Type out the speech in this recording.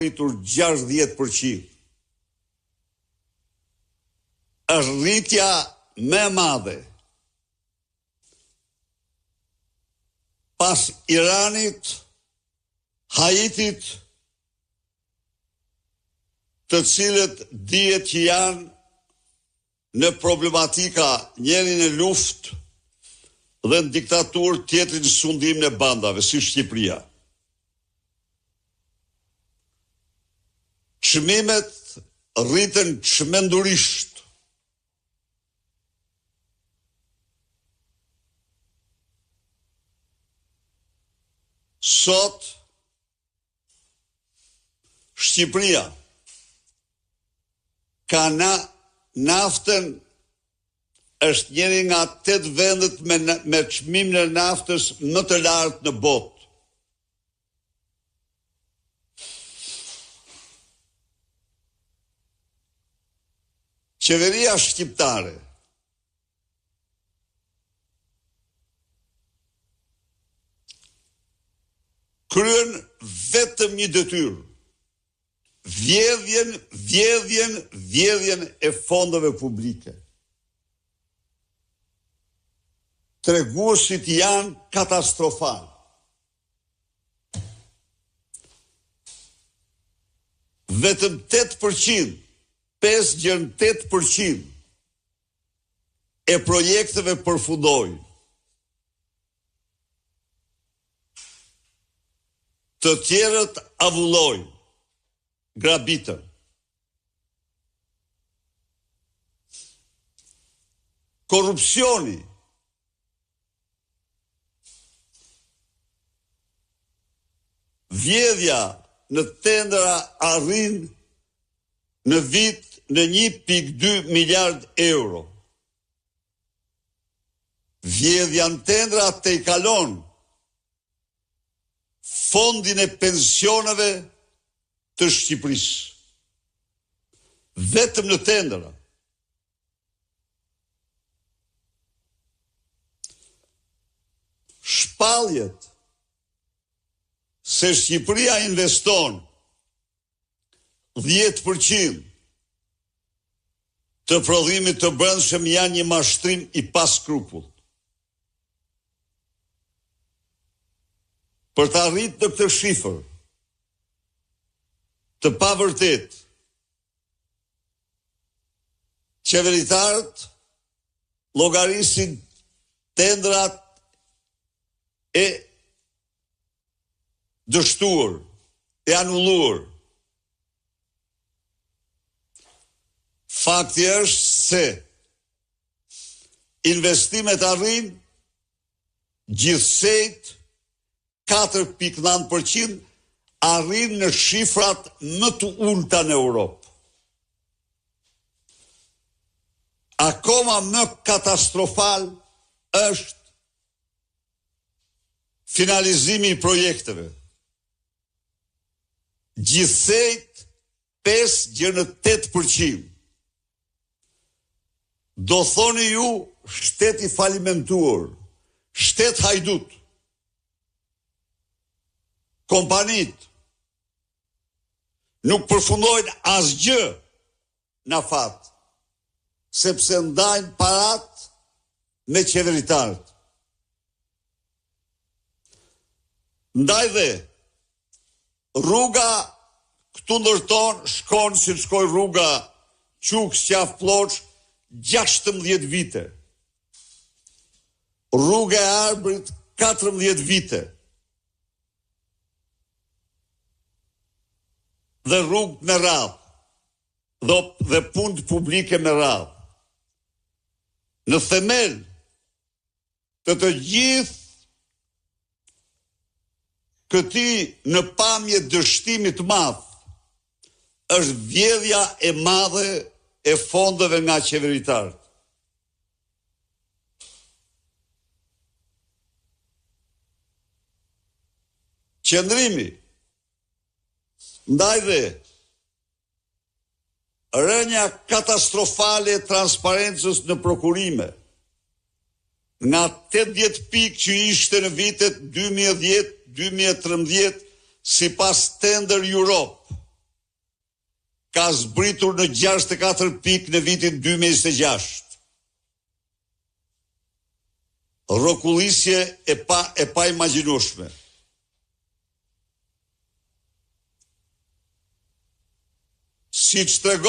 rritur 60%. Është rritja më e madhe pas Iranit, Haitit, të cilët dihet që janë në problematika, njëri në luftë dhe në diktaturë, tjetri në sundimin e bandave, si Shqipëria. Çmimet rriten çmendurisht. Sot Shqipëria ka naftën, është njëri nga 8 vendet me çmimin e naftës më të lartë në botë. Qeveria shqiptare kryen vetëm një detyrë: vjedhjen e fondeve publike. Treguesit janë katastrofal. Vetëm 8%, 5,8% e projekteve përfundojnë. Të tjerët avullojnë, grabitën. Korrupsioni vjedhja në tendera arrin në vit në 1,2 miliard euro. Vjedhja në tendera të i kalon fondin e pensioneve të Shqipërisë. Vetëm në tendera. Shpalljet se Shqipëria investon 10% të prodhimit të brendshëm janë një mashtrim i paskrupull. Për të arritur në këtë shifër të pavërtet, qeveritarët llogarisin tendrat e dështuar, e anulluar. Fakti është se investimet arrin gjithsejt 4,9%, arrin në shifrat më të ulta në Europë. Akoma më katastrofal është finalizimi i projekteve. Gjithsejt 5,8%. Do thoni ju shtet i falimentuar, shtet hajdut. Kompanit nuk përfundojnë asgjë në fat, sepse ndajnë parat me qeveritarët. Ndaj dhe rruga këtu ndërton shkon si shkoj rruga Quk-Qaf Ploç 16 vite. Rruga e Arbrit 14 vite. Dhe rrugë me radhë, dhe punë publike me radhë. Në themel të gjithë këti në pamje dështimit madh është vjedhja e madhe e fondeve nga qeveritarët. Qëndrimi ndaj dhe rënja katastrofale e transparencës në prokurime, nga 80 pikë që ishte në vitet 2010-2013 si pas Tender Europe, ka zbritur në 64 pikë në vitin 2026. Rrokullisje e pa imagjinueshme. Siç tregon